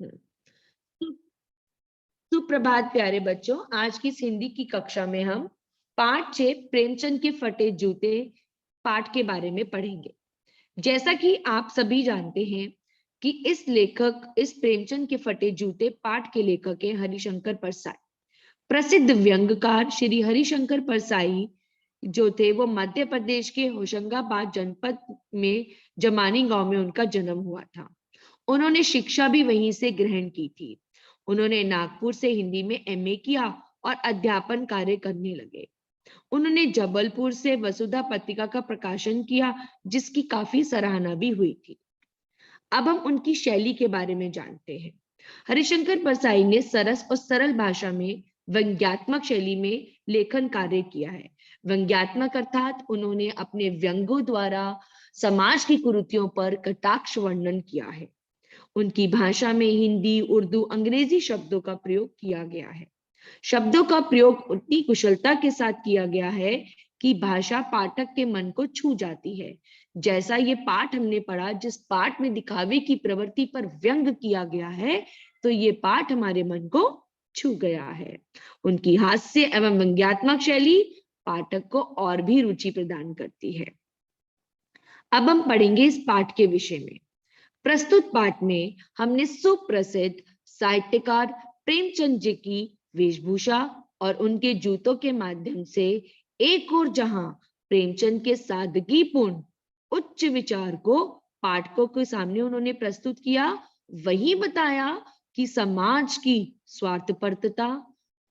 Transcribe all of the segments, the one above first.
हम्म। सुप्रभात प्यारे बच्चों, आज की इस हिंदी की कक्षा में हम पाठ 6 प्रेमचंद के फटे जूते पाठ के बारे में पढ़ेंगे। जैसा कि आप सभी जानते हैं कि इस प्रेमचंद के फटे जूते पाठ के लेखक हैं हरिशंकर परसाई। प्रसिद्ध व्यंग्यकार श्री हरिशंकर परसाई जो थे वो मध्य प्रदेश के होशंगाबाद जनपद में जमानी गांव में उनका जन्म हुआ था। उन्होंने शिक्षा भी वहीं से ग्रहण की थी। उन्होंने नागपुर से हिंदी में एमए किया और अध्यापन कार्य करने लगे। उन्होंने जबलपुर से वसुधा पत्रिका का प्रकाशन किया, जिसकी काफी सराहना भी हुई थी। अब हम उनकी शैली के बारे में जानते हैं। हरिशंकर परसाई ने सरस और सरल भाषा में व्यंग्यात्मक शैली में लेखन कार्य किया है। व्यंग्यात्मक अर्थात उन्होंने अपने व्यंग्यों द्वारा समाज की कुरीतियों पर कटाक्ष वर्णन किया है। उनकी भाषा में हिंदी, उर्दू, अंग्रेजी शब्दों का प्रयोग किया गया है। शब्दों का प्रयोग उतनी कुशलता के साथ किया गया है कि भाषा पाठक के मन को छू जाती है। जैसा ये पाठ हमने पढ़ा, जिस पाठ में दिखावे की प्रवृत्ति पर व्यंग किया गया है, तो ये पाठ हमारे मन को छू गया है। उनकी हास्य एवं व्यंग्यात्मक शैली पाठक को और भी रुचि प्रदान करती है। अब हम पढ़ेंगे इस पाठ के विषय में। प्रस्तुत पाठ में हमने सुप्रसिद्ध साहित्यकार प्रेमचंद जी की वेशभूषा और उनके जूतों के माध्यम से एक और जहां प्रेमचंद के सादगीपूर्ण उच्च विचार को पाठकों के सामने उन्होंने प्रस्तुत किया, वही बताया कि समाज की स्वार्थपरता,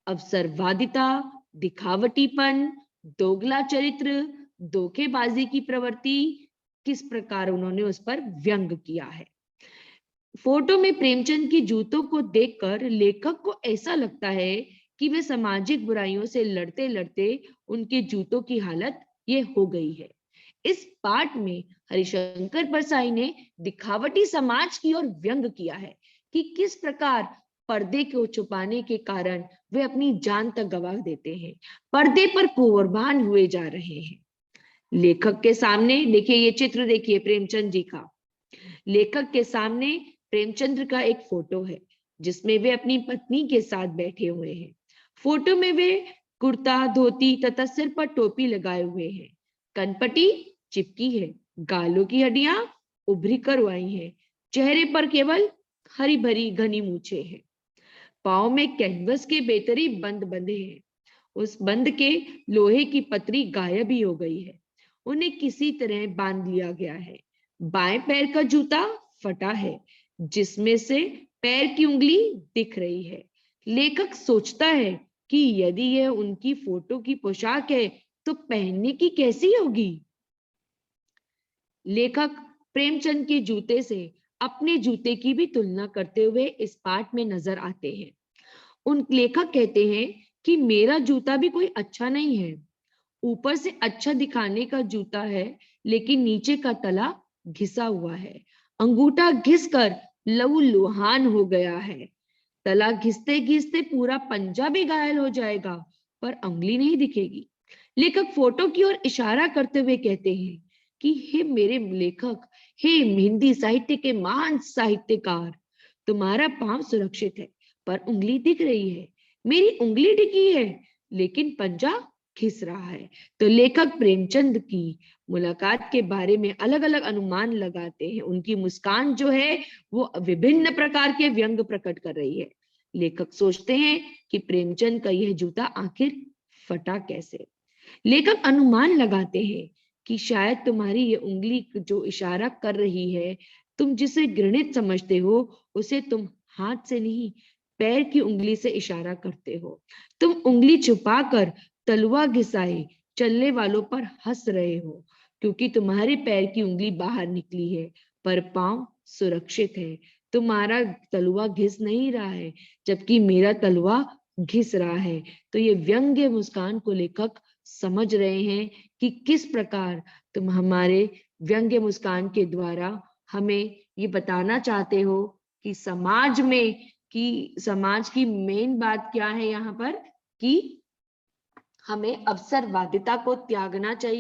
अवसरवादिता, दिखावटीपन, दोगला चरित्र, धोखेबाजी की प्रवृत्ति किस प्रकार उन्होंने उस पर व्यंग किया है। फोटो में प्रेमचंद के जूतों को देखकर लेखक को ऐसा लगता है कि वे सामाजिक बुराइयों से लड़ते लड़ते उनके जूतों की हालत ये हो गई है। इस पाठ में हरिशंकर परसाई ने दिखावटी समाज की ओर व्यंग किया है कि किस प्रकार पर्दे को छुपाने के कारण वे अपनी जान तक गंवा देते हैं, पर्दे पर कुर्बान हुए जा रहे हैं। लेखक के सामने देखिए, ये चित्र देखिए प्रेमचंद जी का। लेखक के सामने प्रेमचंद्र का एक फोटो है जिसमें वे अपनी पत्नी के साथ बैठे हुए हैं। फोटो में वे कुर्ता, धोती तथा सिर पर टोपी लगाए हुए हैं। कनपटी चिपकी है, गालों की हड्डियां उभरी कर आई हैं, चेहरे पर केवल हरी भरी घनी मूछें हैं। पांव में कैनवस के बेतरी बंद बंधे हैं, उस बंद के लोहे की पतरी गायब ही हो गई है। उन्हें किसी तरह बांध लिया गया है। बाएं पैर का जूता फटा है, जिसमें से पैर की उंगली दिख रही है। लेखक सोचता है कि यदि यह उनकी फोटो की पोशाक है तो पहनने की कैसी होगी। लेखक प्रेमचंद के जूते से अपने जूते की भी तुलना करते हुए इस पाठ में नजर आते हैं। उन लेखक कहते हैं कि मेरा जूता भी कोई अच्छा नहीं है। ऊपर से अच्छा दिखाने का जूता है, लेकिन नीचे का तला घिसा हुआ है। अंगूठा घिसकर लहूलुहान हो गया है। तला घिसते घिसते पूरा पंजा भी घायल हो जाएगा, पर उंगली नहीं दिखेगी। लेखक फोटो की ओर इशारा करते हुए कहते हैं कि हे मेरे लेखक, हे हिंदी साहित्य के महान साहित्यकार, तुम्हारा पांव सुरक्षित है पर उंगली दिख रही है। मेरी उंगली टिकी है लेकिन पंजा खिस रहा है। तो लेखक प्रेमचंद की मुलाकात के बारे में अलग अलग अनुमान लगाते हैं। उनकी मुस्कान जो है वो विभिन्न प्रकार के व्यंग प्रकट कर रही है। लेखक सोचते हैं कि प्रेमचंद का यह जूता आखिर फटा कैसे। लेखक अनुमान लगाते हैं कि शायद तुम्हारी ये उंगली जो इशारा कर रही है, तुम जिसे घृणित समझते हो, उसे तुम हाथ से नहीं पैर की उंगली से इशारा करते हो। तुम उंगली छुपाकर तलवा घिसाए चलने वालों पर हंस रहे हो, क्योंकि तुम्हारे पैर की उंगली बाहर निकली है पर पांव सुरक्षित है। तुम्हारा तलवा घिस नहीं रहा है, जबकि मेरा तलवा घिस रहा है। तो ये व्यंग्य मुस्कान को लेखक समझ रहे हैं कि किस प्रकार तुम हमारे व्यंग्य मुस्कान के द्वारा हमें ये बताना चाहते हो कि समाज की मेन बात क्या है यहाँ पर, कि हमें अवसरवादिता को त्यागना चाहिए।